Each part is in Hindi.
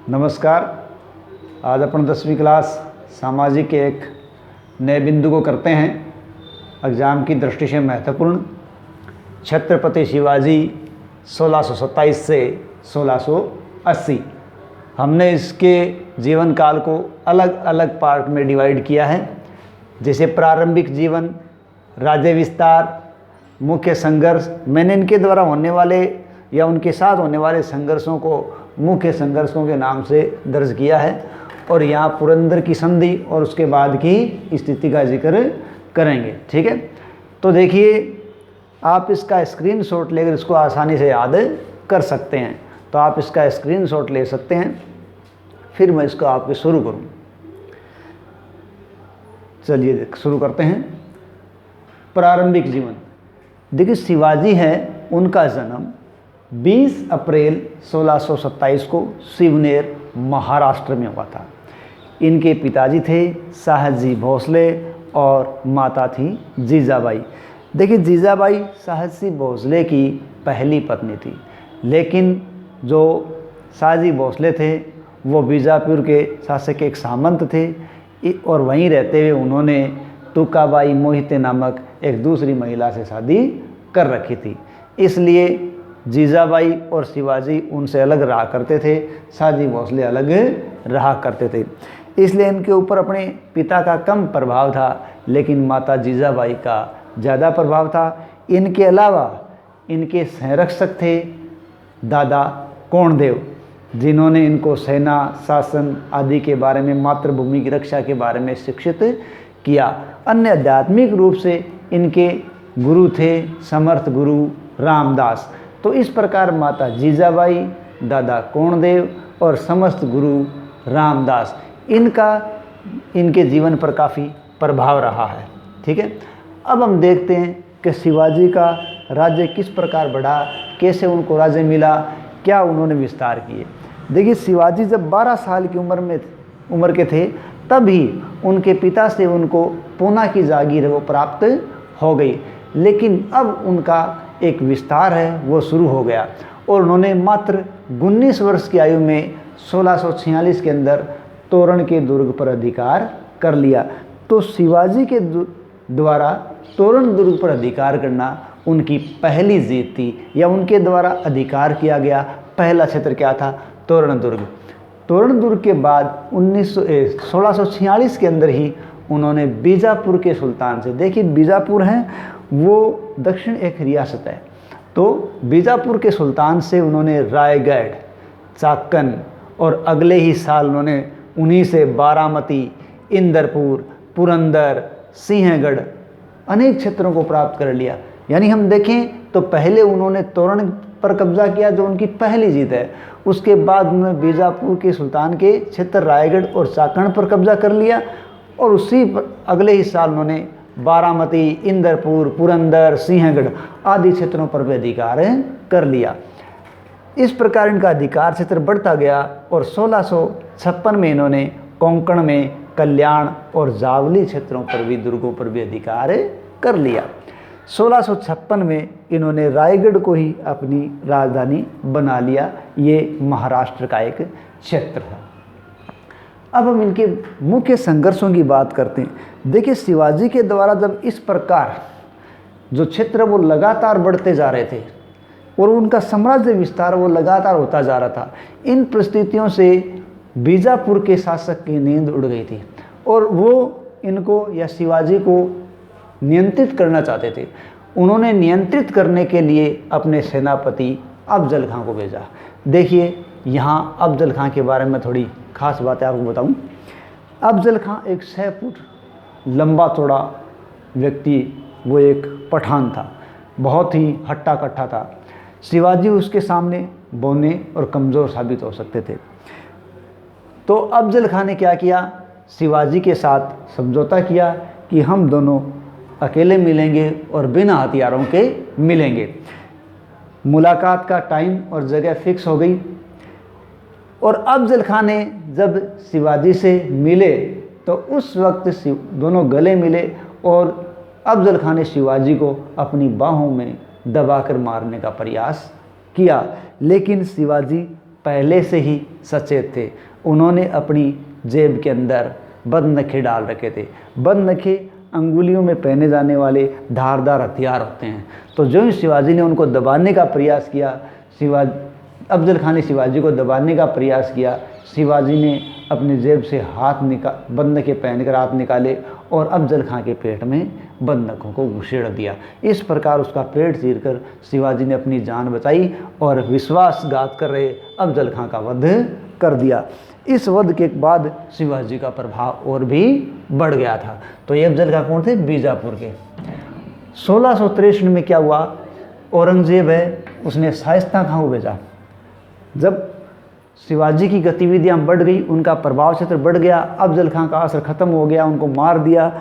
नमस्कार। आज अपन 10वीं क्लास सामाजिक के एक नए बिंदु को करते हैं, एग्ज़ाम की दृष्टि से महत्वपूर्ण। छत्रपति शिवाजी 1627 से 1680। हमने इसके जीवन काल को अलग अलग पार्ट में डिवाइड किया है, जैसे प्रारंभिक जीवन, राज्य विस्तार, मुख्य संघर्ष। मैंने इनके द्वारा होने वाले या उनके साथ होने वाले संघर्षों को मुख्य संघर्षों के नाम से दर्ज किया है, और यहाँ पुरंदर की संधि और उसके बाद की स्थिति का जिक्र करेंगे। ठीक है, तो देखिए आप इसका स्क्रीनशॉट लेकर इसको आसानी से याद कर सकते हैं। तो आप इसका स्क्रीनशॉट ले सकते हैं, फिर मैं इसको आपके शुरू करूँ। चलिए शुरू करते हैं। प्रारंभिक जीवन। देखिए शिवाजी है, उनका जन्म 20 अप्रैल 1627 को शिवनेर महाराष्ट्र में हुआ था। इनके पिताजी थे साहजी भोसले और माता थी जीजाबाई। देखिए जीजाबाई साहजी भोसले की पहली पत्नी थी, लेकिन जो साहजी भोसले थे वो बीजापुर के शासक एक सामंत थे, और वहीं रहते हुए उन्होंने तुकाबाई मोहिते नामक एक दूसरी महिला से शादी कर रखी थी। इसलिए जीजाबाई और शिवाजी उनसे अलग रहा करते थे, साहजी भोसले अलग रहा करते थे। इसलिए इनके ऊपर अपने पिता का कम प्रभाव था, लेकिन माता जीजाबाई का ज़्यादा प्रभाव था। इनके अलावा इनके संरक्षक थे दादा कोंडदेव, जिन्होंने इनको सेना, शासन आदि के बारे में, मातृभूमि की रक्षा के बारे में शिक्षित किया। अन्य आध्यात्मिक रूप से इनके गुरु थे समर्थ गुरु रामदास। तो इस प्रकार माता जीजाबाई, दादा कोंडदेव और समस्त गुरु रामदास, इनका इनके जीवन पर काफ़ी प्रभाव रहा है। ठीक है, अब हम देखते हैं कि शिवाजी का राज्य किस प्रकार बढ़ा, कैसे उनको राज्य मिला, क्या उन्होंने विस्तार किए। देखिए शिवाजी जब 12 साल की उम्र के थे, तभी उनके पिता से उनको पूना की जागीर वो प्राप्त हो गई, लेकिन अब उनका एक विस्तार है वो शुरू हो गया, और उन्होंने मात्र 19 वर्ष की आयु में 1646 के अंदर तोरण के दुर्ग पर अधिकार कर लिया। तो शिवाजी के द्वारा तोरण दुर्ग पर अधिकार करना उनकी पहली जीत थी, या उनके द्वारा अधिकार किया गया पहला क्षेत्र क्या था? तोरण दुर्ग। तोरण दुर्ग के बाद 1646 के अंदर ही उन्होंने बीजापुर के सुल्तान से, देखिए बीजापुर है वो दक्षिण एक रियासत है, तो बीजापुर के सुल्तान से उन्होंने रायगढ़, चाकन, और अगले ही साल उन्होंने उन्हीं से बारामती, इंदरपुर, पुरंदर, सिंहगढ़ अनेक क्षेत्रों को प्राप्त कर लिया। यानी हम देखें तो पहले उन्होंने तोरण पर कब्जा किया, जो उनकी पहली जीत है। उसके बाद उन्होंने बीजापुर के सुल्तान के क्षेत्र रायगढ़ और चाकन पर कब्जा कर लिया, और उसी अगले ही साल उन्होंने बारामती, इंदरपुर, पुरंदर, सिंहगढ़ आदि क्षेत्रों पर भी अधिकार कर लिया। इस प्रकार इनका अधिकार क्षेत्र बढ़ता गया, और 1656 में इन्होंने कोंकण में कल्याण और जावली क्षेत्रों पर भी, दुर्गों पर भी अधिकार कर लिया। 1656 में इन्होंने रायगढ़ को ही अपनी राजधानी बना लिया। ये महाराष्ट्र का एक क्षेत्र है। अब हम इनके मुख्य संघर्षों की बात करते हैं। देखिए शिवाजी के द्वारा जब इस प्रकार जो क्षेत्र वो लगातार बढ़ते जा रहे थे, और उनका साम्राज्य विस्तार वो लगातार होता जा रहा था, इन परिस्थितियों से बीजापुर के शासक की नींद उड़ गई थी, और वो इनको या शिवाजी को नियंत्रित करना चाहते थे। उन्होंने नियंत्रित करने के लिए अपने सेनापति अफजल खां को भेजा। देखिए यहाँ अफजल खां के बारे में थोड़ी खास बातें आपको बताऊं। अफजल खां एक 6 फुट लंबा चौड़ा व्यक्ति, वो एक पठान था, बहुत ही हट्टा कट्टा था। शिवाजी उसके सामने बौने और कमज़ोर साबित हो सकते थे। तो अफजल खां ने क्या किया, शिवाजी के साथ समझौता किया कि हम दोनों अकेले मिलेंगे और बिना हथियारों के मिलेंगे। मुलाकात का टाइम और जगह फिक्स हो गई, और अफजल खां ने जब शिवाजी से मिले तो उस वक्त दोनों गले मिले, और अफजल खां ने शिवाजी को अपनी बाहों में दबाकर मारने का प्रयास किया, लेकिन शिवाजी पहले से ही सचेत थे। उन्होंने अपनी जेब के अंदर बदनखे डाल रखे थे। बदनखे अंगुलियों में पहने जाने वाले धारदार हथियार होते हैं। तो जो ही शिवाजी ने उनको दबाने का प्रयास किया, अफजल खान ने शिवाजी को दबाने का प्रयास किया। शिवाजी ने अपनी जेब से बंदूकें पहनकर हाथ निकाले और अफजल खान के पेट में बंदूकों को घुसेड़ दिया। इस प्रकार उसका पेट चीरकर शिवाजी ने अपनी जान बचाई और विश्वासघात कर रहे अफजल खान का वध कर दिया। इस वध के बाद शिवाजी का प्रभाव और भी बढ़ गया था। तो ये अफजल खान कौन थे? बीजापुर के। 1663 में क्या हुआ? औरंगजेब है उसने शाइस्ता खां को भेजा। जब शिवाजी की गतिविधियां बढ़ गई, उनका प्रभाव क्षेत्र बढ़ गया, अफजल खां का असर खत्म हो गया, उनको मार दिया।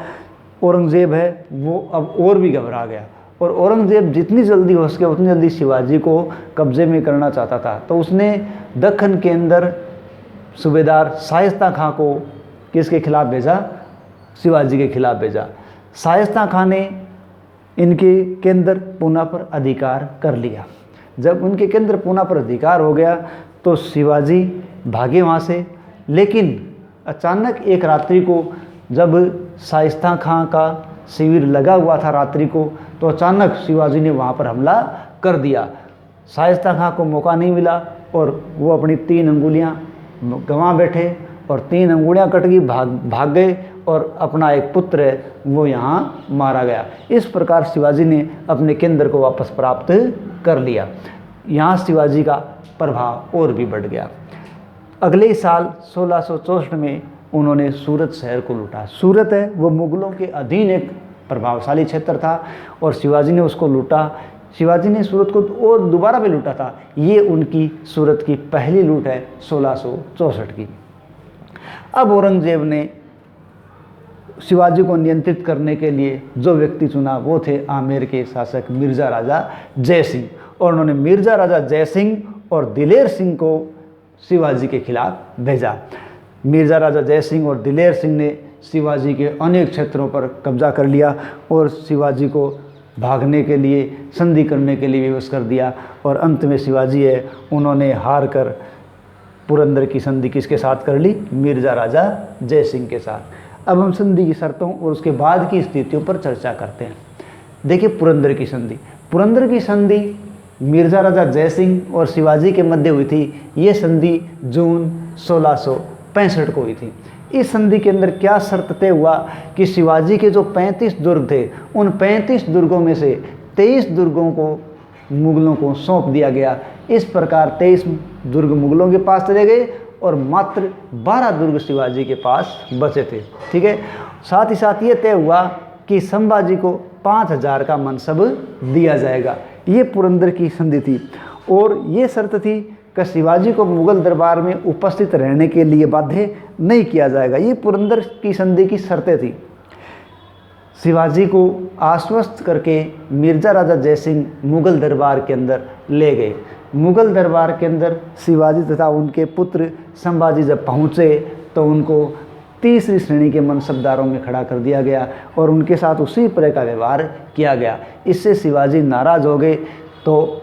औरंगजेब है वो अब और भी घबरा गया और औरंगजेब जितनी जल्दी हो सके उतनी जल्दी शिवाजी को कब्जे में करना चाहता था। तो उसने दक्कन के अंदर सूबेदार शाइस्ता खां को किसके खिलाफ भेजा? शिवाजी के खिलाफ भेजा। शाइस्ता खां ने इनके केंद्र पूना पर अधिकार कर लिया। जब उनके केंद्र पूना पर अधिकार हो गया तो शिवाजी भागे वहाँ से। लेकिन अचानक एक रात्रि को जब शाइस्ता खां का शिविर लगा हुआ था रात्रि को, तो अचानक शिवाजी ने वहाँ पर हमला कर दिया। शाइस्ता खां को मौका नहीं मिला और वो अपनी 3 अंगुलियाँ गंवा बैठे और 3 अंगुलियाँ कट गई, भाग गए और अपना एक पुत्र है वो यहाँ मारा गया। इस प्रकार शिवाजी ने अपने केंद्र को वापस प्राप्त कर लिया। यहाँ शिवाजी का प्रभाव और भी बढ़ गया। अगले साल 1664 में उन्होंने सूरत शहर को लूटा। सूरत है वो मुगलों के अधीन एक प्रभावशाली क्षेत्र था और शिवाजी ने उसको लूटा। शिवाजी ने सूरत को और दोबारा भी लूटा था। ये उनकी सूरत की पहली लूट है 1664 की। अब औरंगजेब ने शिवाजी को नियंत्रित करने के लिए जो व्यक्ति चुना वो थे आमेर के शासक मिर्ज़ा राजा जय सिंह। और उन्होंने मिर्ज़ा राजा जय सिंह और दिलेर सिंह को शिवाजी के खिलाफ भेजा। मिर्ज़ा राजा जय सिंह और दिलेर सिंह ने शिवाजी के अनेक क्षेत्रों पर कब्जा कर लिया और शिवाजी को भागने के लिए, संधि करने के लिए विवश कर दिया। और अंत में शिवाजी है उन्होंने हार कर पुरंदर की संधि किसके साथ कर ली? मिर्ज़ा राजा जय सिंह के साथ। अब हम संधि की शर्तों और उसके बाद की स्थितियों पर चर्चा करते हैं। देखिए पुरंदर की संधि। पुरंदर की संधि मिर्ज़ा राजा जय सिंह और शिवाजी के मध्य हुई थी। ये संधि जून 1665 को हुई थी। इस संधि के अंदर क्या शर्त तय हुआ कि शिवाजी के जो 35 दुर्ग थे उन 35 दुर्गों में से 23 दुर्गों को मुगलों को सौंप दिया गया। इस प्रकार 23 दुर्ग मुगलों के पास चले गए और मात्र 12 दुर्ग शिवाजी के पास बचे थे। ठीक है। साथ ही साथ ये तय हुआ कि संभाजी को 5000 का मनसब दिया जाएगा। ये पुरंदर की संधि थी और ये शर्त थी कि शिवाजी को मुगल दरबार में उपस्थित रहने के लिए बाध्य नहीं किया जाएगा। ये पुरंदर की संधि की शर्तें थी। शिवाजी को आश्वस्त करके मिर्ज़ा राजा जय सिंह मुगल दरबार के अंदर ले गए। मुगल दरबार के अंदर शिवाजी तथा उनके पुत्र संभाजी जब पहुँचे तो उनको तीसरी श्रेणी के मनसबदारों में खड़ा कर दिया गया और उनके साथ उसी तरह का व्यवहार किया गया। इससे शिवाजी नाराज़ हो गए तो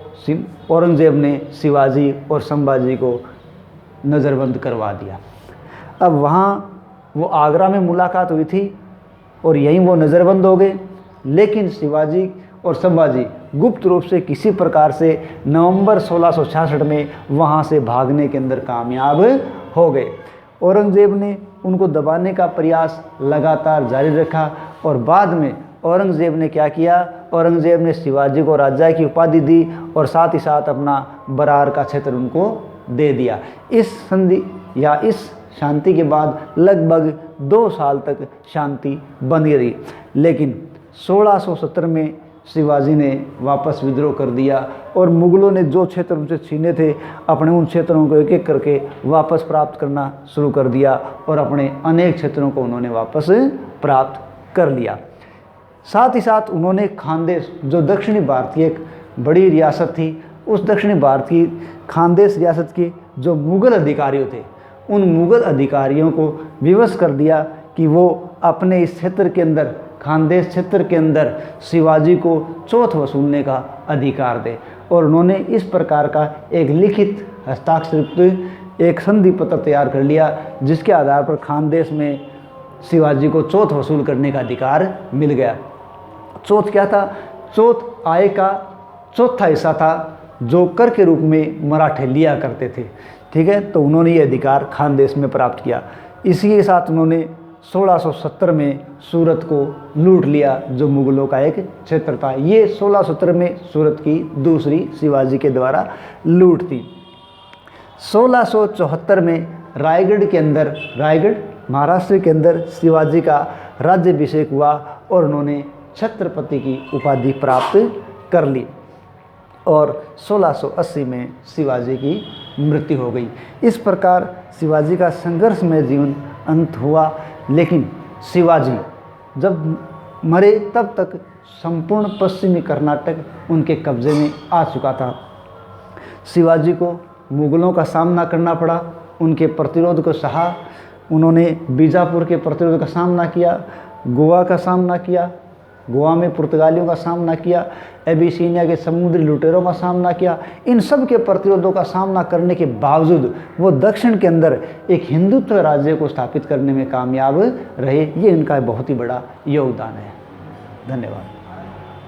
औरंगजेब ने शिवाजी और संभाजी को नज़रबंद करवा दिया। अब वहाँ वो आगरा में मुलाकात हुई थी और यहीं वो नज़रबंद हो गए। लेकिन शिवाजी और संभाजी गुप्त रूप से किसी प्रकार से नवंबर 1666 में वहाँ से भागने के अंदर कामयाब हो गए। औरंगजेब ने उनको दबाने का प्रयास लगातार जारी रखा और बाद में औरंगजेब ने क्या किया? औरंगजेब ने शिवाजी को राजा की उपाधि दी और साथ ही साथ अपना बरार का क्षेत्र उनको दे दिया। इस संधि या इस शांति के बाद लगभग 2 साल तक शांति बनी रही। लेकिन 1670 में शिवाजी ने वापस विद्रोह कर दिया और मुगलों ने जो क्षेत्र उनसे छीने थे अपने उन क्षेत्रों को एक एक करके वापस प्राप्त करना शुरू कर दिया और अपने अनेक क्षेत्रों को उन्होंने वापस प्राप्त कर लिया। साथ ही साथ उन्होंने खानदेश, जो दक्षिणी भारत की एक बड़ी रियासत थी, उस दक्षिणी भारत की खानदेश रियासत के जो मुग़ल अधिकारियों थे उन मुग़ल अधिकारियों को विवश कर दिया कि वो अपने इस क्षेत्र के अंदर खानदेश क्षेत्र के अंदर शिवाजी को चौथ वसूलने का अधिकार दे। और उन्होंने इस प्रकार का एक लिखित हस्ताक्षरित एक संधि पत्र तैयार कर लिया, जिसके आधार पर खानदेश में शिवाजी को चौथ वसूल करने का अधिकार मिल गया। चौथ क्या था? चौथ आय का चौथा हिस्सा था जो कर के रूप में मराठे लिया करते थे। ठीक है, तो उन्होंने ये अधिकार खानदेश में प्राप्त किया। इसी के साथ उन्होंने 1670 में सूरत को लूट लिया, जो मुगलों का एक क्षेत्र था। ये 1670 में सूरत की दूसरी शिवाजी के द्वारा लूट थी। 1674 में रायगढ़ के अंदर, रायगढ़ महाराष्ट्र के अंदर शिवाजी का राज्याभिषेक हुआ और उन्होंने छत्रपति की उपाधि प्राप्त कर ली और 1680 में शिवाजी की मृत्यु हो गई। इस प्रकार शिवाजी का संघर्षमय जीवन अंत हुआ। लेकिन शिवाजी जब मरे तब तक संपूर्ण पश्चिमी कर्नाटक उनके कब्जे में आ चुका था। शिवाजी को मुगलों का सामना करना पड़ा, उनके प्रतिरोध को सहा। उन्होंने बीजापुर के प्रतिरोध का सामना किया, गोवा का सामना किया, गोवा में पुर्तगालियों का सामना किया, एबिसिनिया के समुद्री लुटेरों का सामना किया। इन सब के प्रतिरोधों का सामना करने के बावजूद वो दक्षिण के अंदर एक हिंदुत्व राज्य को स्थापित करने में कामयाब रहे। ये इनका बहुत ही बड़ा योगदान है। धन्यवाद।